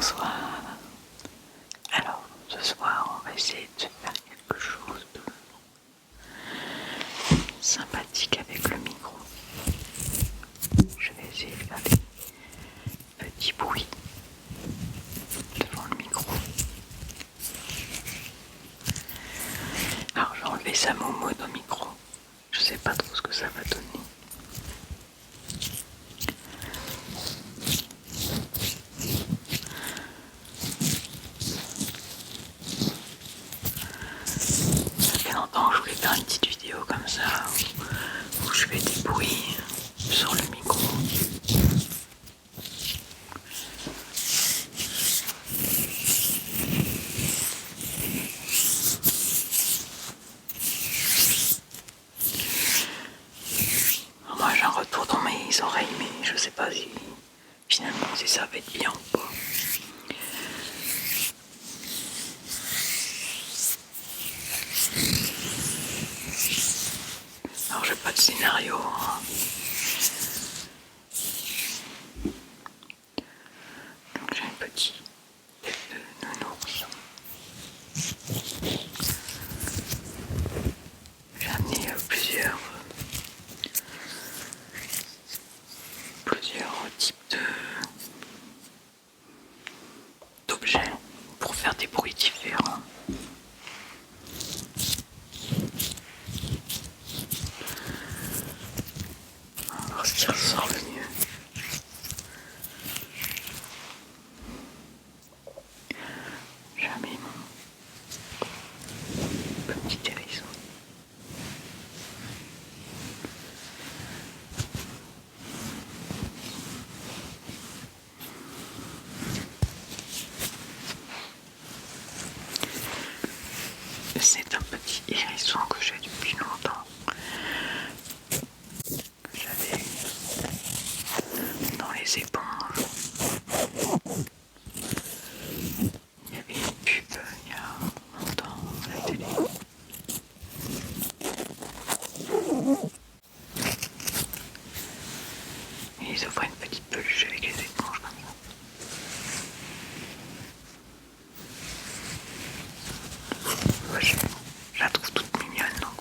Bonsoir. Alors, ce soir, on va essayer de faire quelque chose de sympathique avec le micro. Je vais essayer de faire des petits bruits devant le micro. Alors, j'ai enlevé sa moumoute au micro. Je sais pas trop ce que ça va donner. Ça fait longtemps que je voulais faire une petite vidéo comme ça où je fais des bruits sur le micro. Alors moi j'ai un retour dans mes oreilles, mais je sais pas si finalement si ça va être bien ou pas. Alors j'ai pas de scénario, hein. Donc j'ai un petit tête de nounours. J'ai amené plusieurs types d'objets pour faire des bruits différents. On va voir ce qui ressort le mieux. J'ai mis mon petit hérisson. C'est un petit hérisson que j'ai depuis longtemps. Que j'avais dans les éponges. Il y avait une pub il y a longtemps à la télé. Et ils offraient une petite peluche avec les éponges comme ça. Moi, je la trouve toute mignonne, donc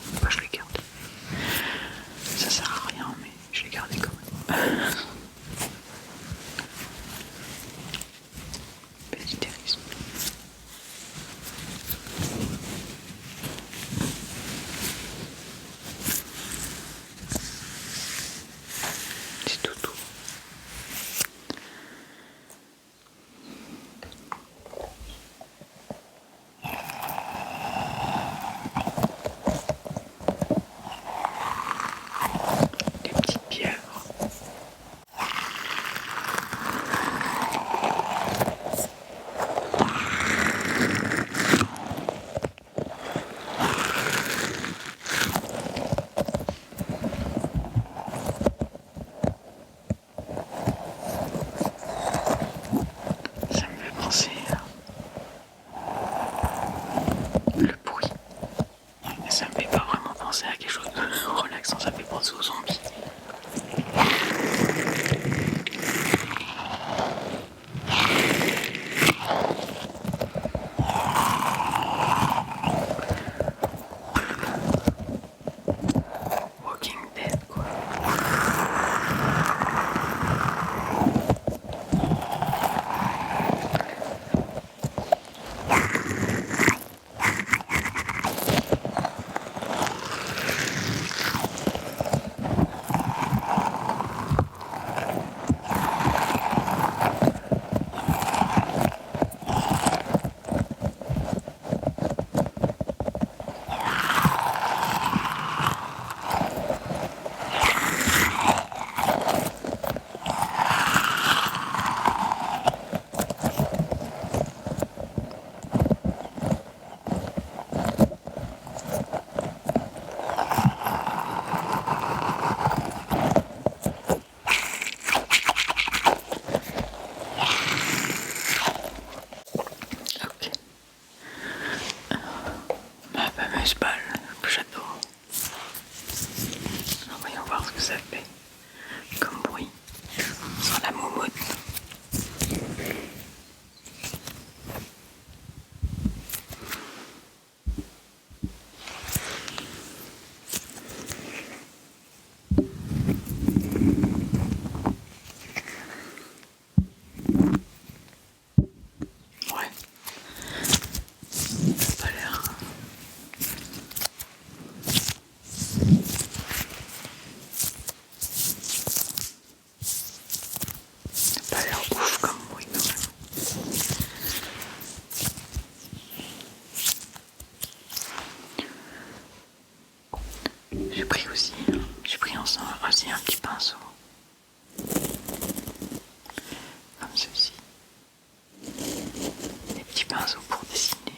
pinceaux pour dessiner,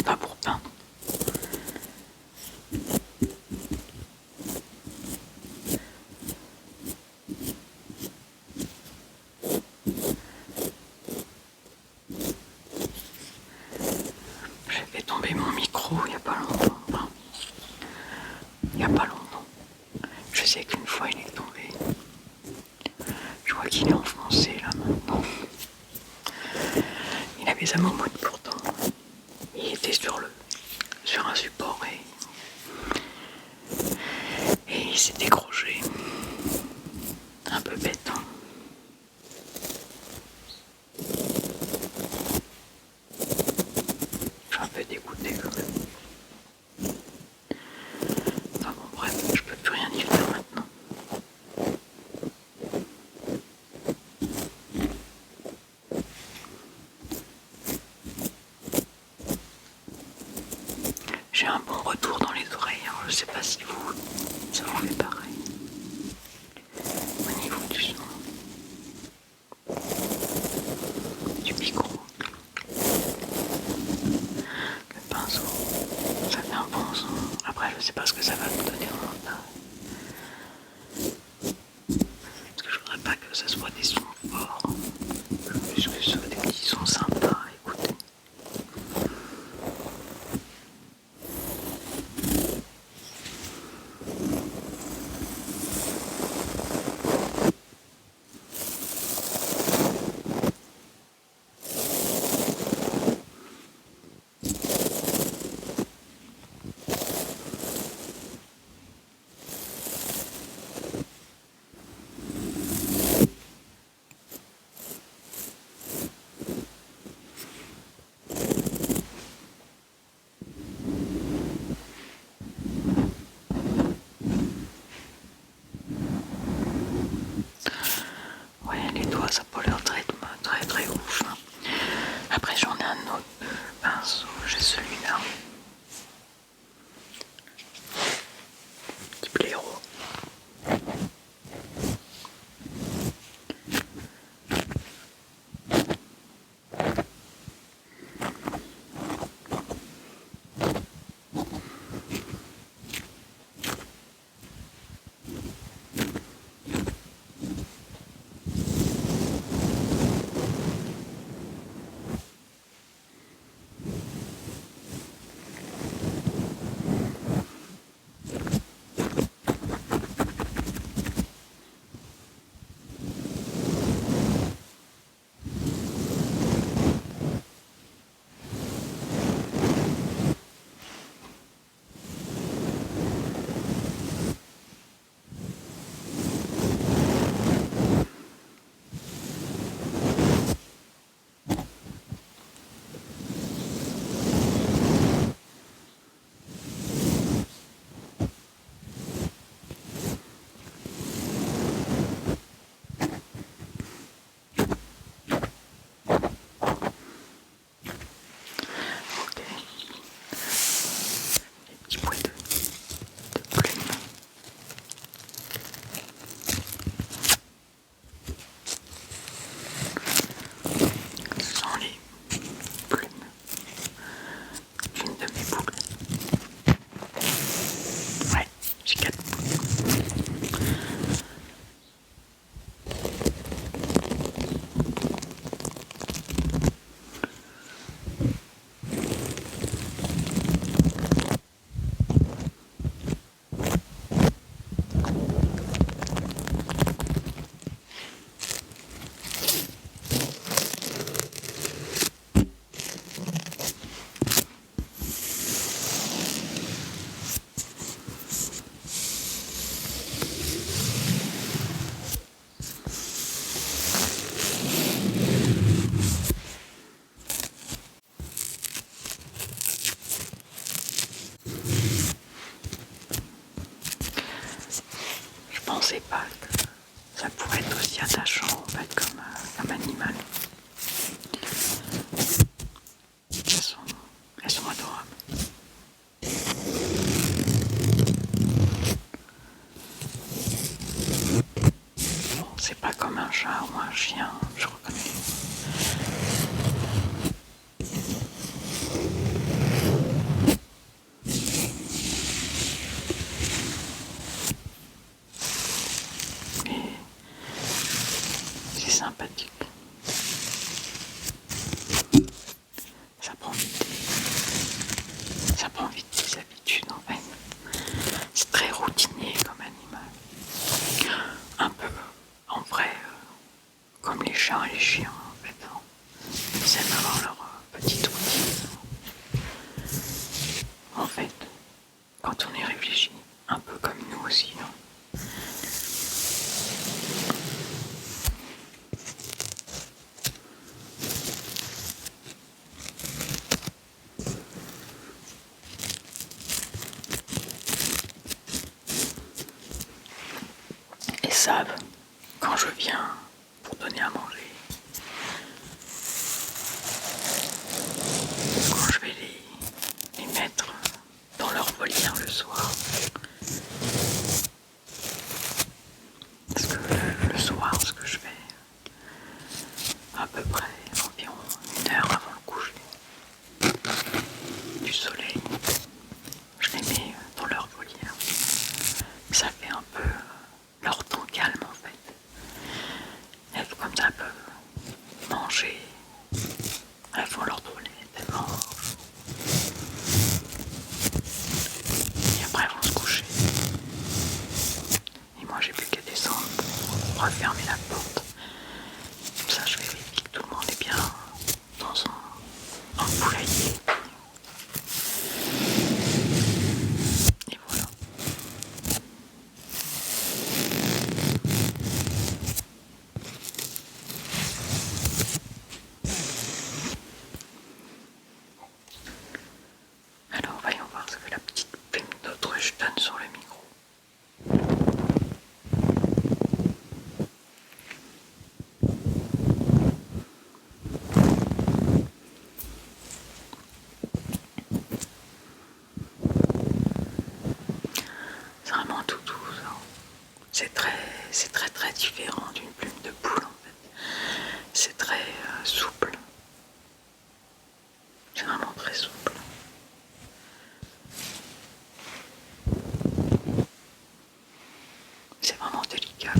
enfin pour peindre. J'ai fait tomber mon micro il n'y a pas longtemps. Enfin, il n'y a pas longtemps. Je sais qu'une fois il est tombé. Je vois qu'il est enfoncé là maintenant. Il avait sa marmotte pourtant. Il était sur un support et il s'est décroché. Un peu bête. Hein. Je suis un peu dégoûté quand même. Enfin bon bref, je peux plus rien y faire maintenant. J'ai un bon retour dans les oreilles, alors je sais pas si ça vous fait pareil. Au niveau du son, du micro, le pinceau, ça fait un bon son. Après je sais pas ce que ça va me donner en montage. Parce que je voudrais pas que ça soit des sons forts. Je veux juste que ce soit des petits sons sympas à écouter. Ouais, les doigts, ça n'a pas l'air très ouf. Hein. Après, j'en ai un autre pinceau, j'ai celui-là. Petit blaireau. Petit bruit de plumes. Ce sont les plumes d'une de mes boules. Ouais, j'ai 4 boules. Je pensais pas que ça pourrait être aussi attachant en fait comme animal. Elles sont adorables. Bon, c'est pas comme un chat ou un chien, je reconnais. savent quand je viens pour donner à manger, quand je vais les mettre dans leur volière le soir. Parce que le soir, ce que je fais, à peu près environ 1 heure avant le coucher du soleil, je les mets dans leur volière. Ça fait un peu leur temps calme en fait. Elles, comme ça, peuvent manger, elles font leur toilette, elles mangent. Et après elles vont se coucher. Et moi j'ai plus qu'à descendre pour refermer la porte. Comme ça je vérifie que tout le monde est bien dans son poulailler. Et voilà. Alors voyons voir ce que la petite plume d'autruche donne sur le micro. C'est vraiment tout doux, ça. C'est très différent d'une plume de poule en fait. C'est très souple. C'est vraiment très souple. C'est vraiment délicat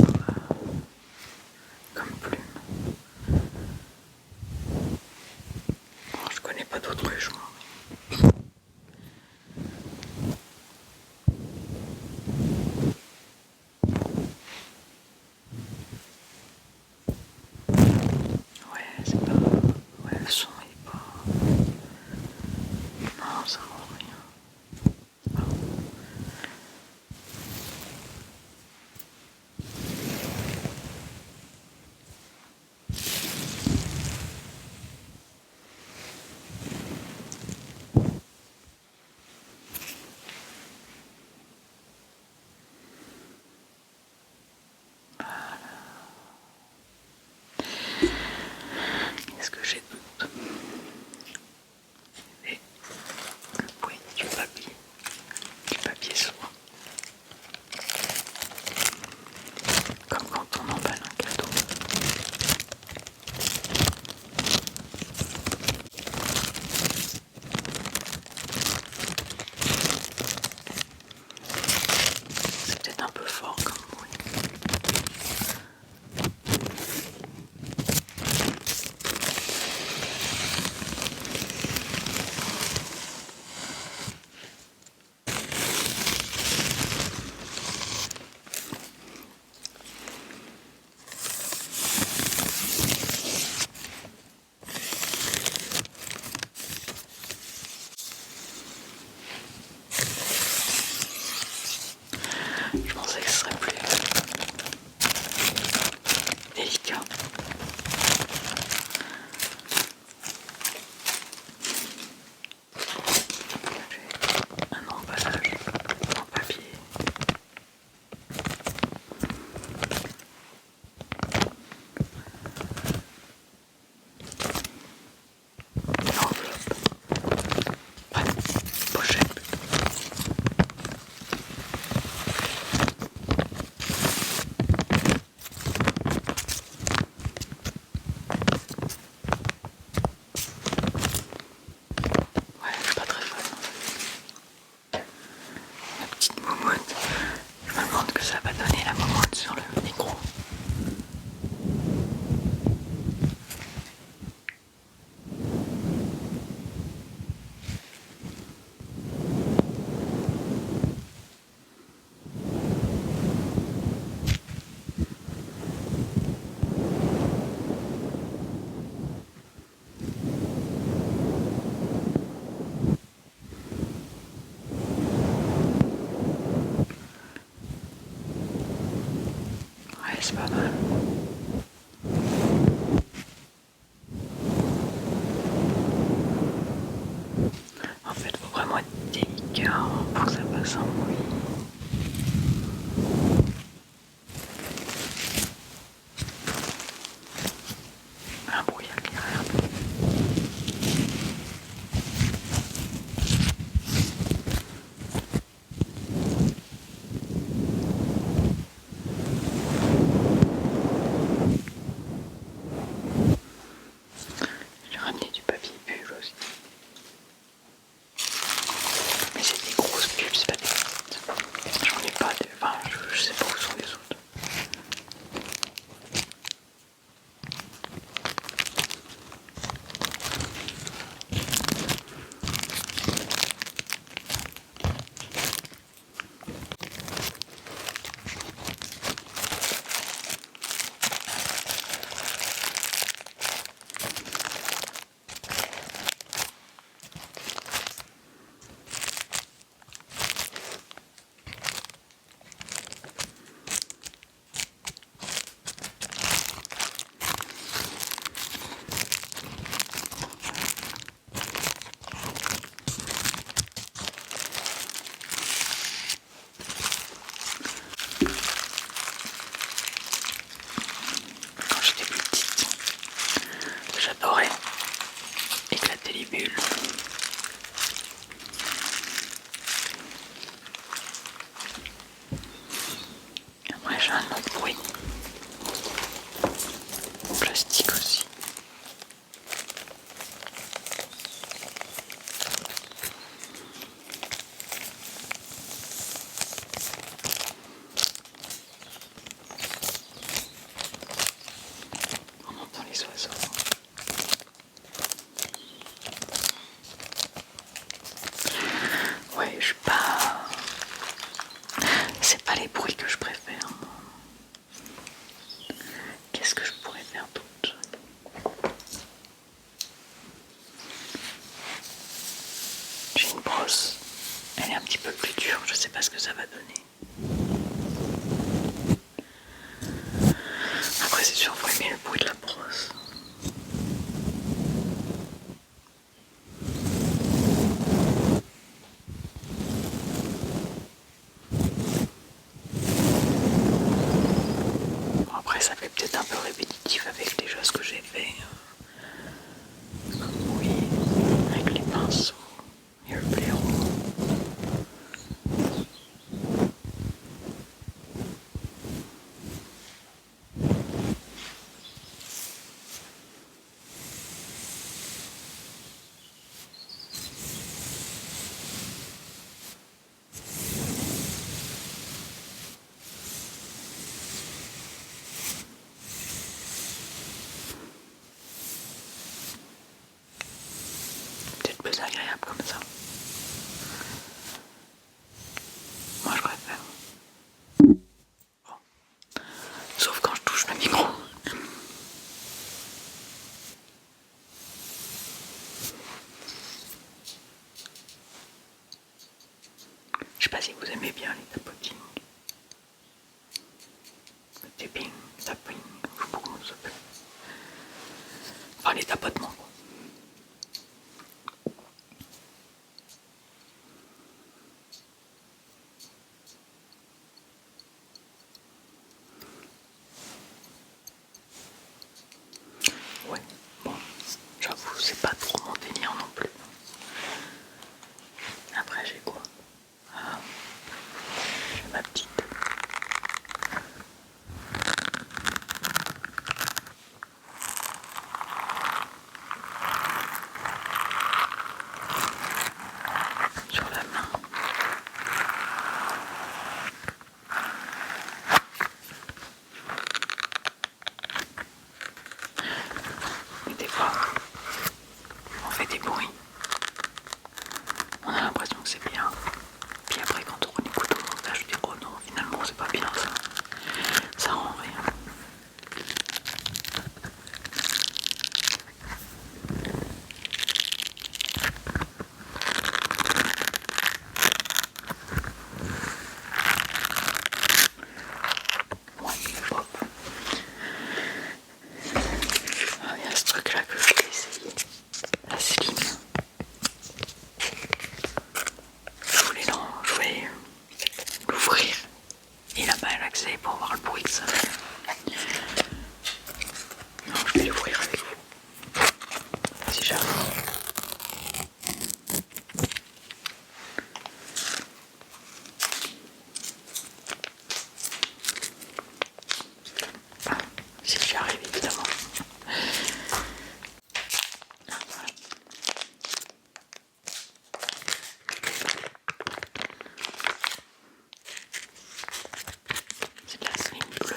comme plume. Bon, je connais pas d'autruche moi. Ouais, c'est pas. Ouais, le son est pas. Non, ça rend rien. Ah. Est-ce que j'ai doute? Et le bruit du papier soie. Comme quand on emballe un cadeau. C'est peut-être un peu fort comme bruit. Je pensais que ce serait plus délicat. J'ai un emballage en papier. Une enveloppe. Pas une pochette plutôt. Ouais, je suis pas très fan. La petite moumoute. Je me demande que ça va donner la moumoute sur le micro. Ouais, c'est pas mal. En fait, faut vraiment être délicat pour que ça passe en bruit. bulles. Après j'ai un autre bruit. Plastique aussi. On entend les oiseaux. Ouais, je suis pas... C'est pas les bruits que je préfère. Qu'est-ce que je pourrais faire d'autre? J'ai une brosse. Elle est un petit peu plus dure, je sais pas ce que ça va donner. Après c'est sûr, faut aimer le bruit de la brosse. Bon, après ça fait peut-être un peu répétitif avec déjà ce que j'ai fait. Oui, avec les pinceaux et le blaireau. Peut-être plus agréable comme ça. Moi je préfère. Bon. Sauf quand je touche le micro. Je sais pas si vous aimez bien les tapotines. Le tapping, tapping, je sais pas comment ça s'appelle. Enfin les tapotements quoi. Ouais, bon, j'avoue, c'est pas trop mon délire non plus. Après, j'ai quoi? Ah, j'ai ma petite. Sur la main. Et des fois, on fait des bruits. On a l'impression que c'est bien. Puis après, quand on écoute au montage, je dis oh non, finalement, c'est pas bien ça. Ça rend rien. Ouais, hop. Ah, il y a ce truc là que je vais essayer. La slim. Je voulais l'ouvrir et là-bas l'accès pour voir le bruit que ça fait. Non, je vais l'ouvrir avec vous. Si j'arrive. Ah, si j'y arrive évidemment. Ah, voilà. C'est de la slim bleue.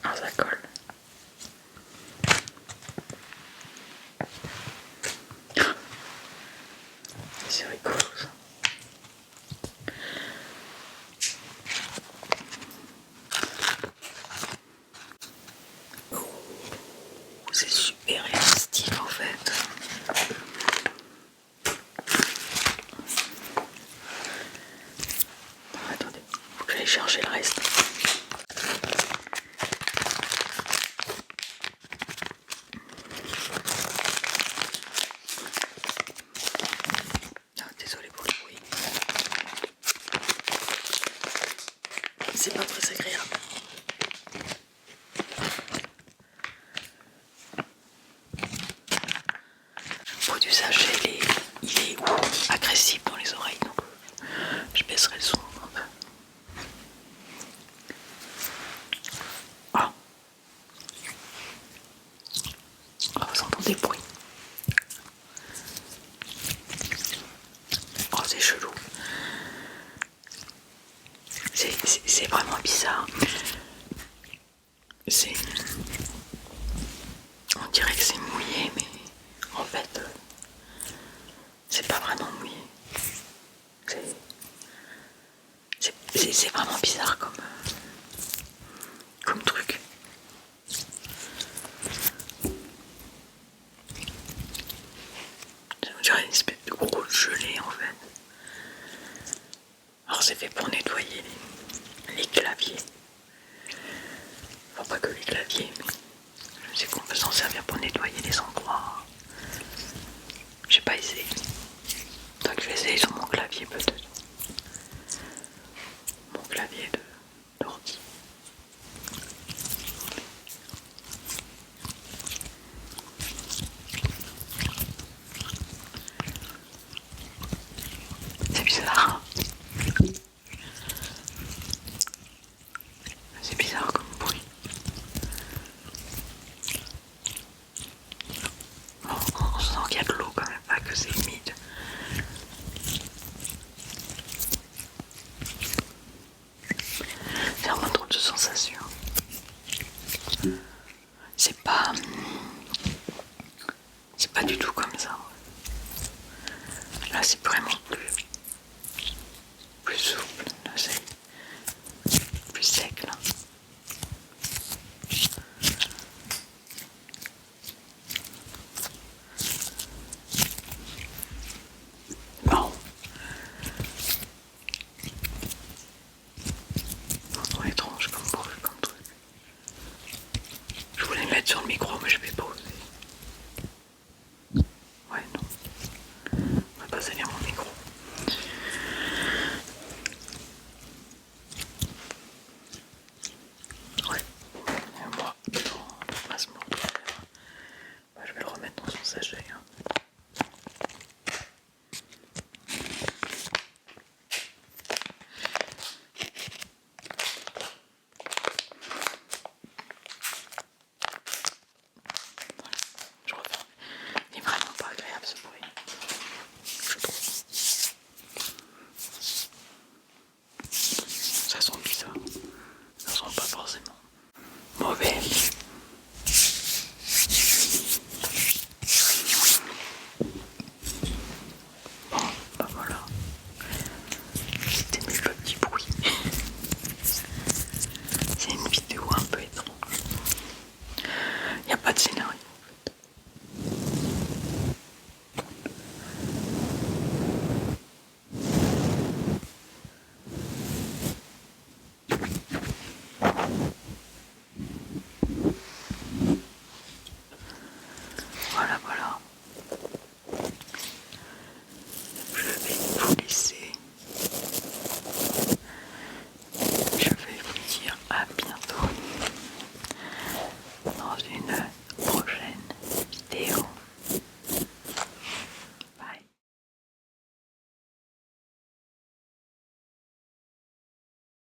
Ah, ça colle. C'est rigolo ça. Oh, c'est super élastique en fait. Attendez, faut que j'aille chercher le reste. c'est pas très agréable. Le bruit du sachet, il est agressif dans les oreilles, donc je baisserai le son un peu. Voilà. Oh, vous entendez des bruits. Oh, c'est chelou. C'est vraiment bizarre. On dirait que c'est mouillé, mais en fait, c'est pas vraiment mouillé. C'est vraiment bizarre comme truc. On dirait une espèce de gros gelée en fait. Alors c'est fait pour nettoyer les claviers. Enfin pas que les claviers, mais je sais qu'on peut s'en servir pour nettoyer les endroits. J'ai pas essayé. Donc je vais essayer sur mon clavier peut-être. Mon clavier d'ordi. C'est bizarre. C'est bizarre comme bruit. On sent qu'il y a de l'eau quand même, pas que c'est humide. C'est vraiment trop de sensations. C'est pas du tout comme ça. Là c'est vraiment plus souple. Là c'est plus sec là. Marrant. Vraiment étrange comme bruit, comme truc. Je voulais le mettre sur le micro mais je vais pas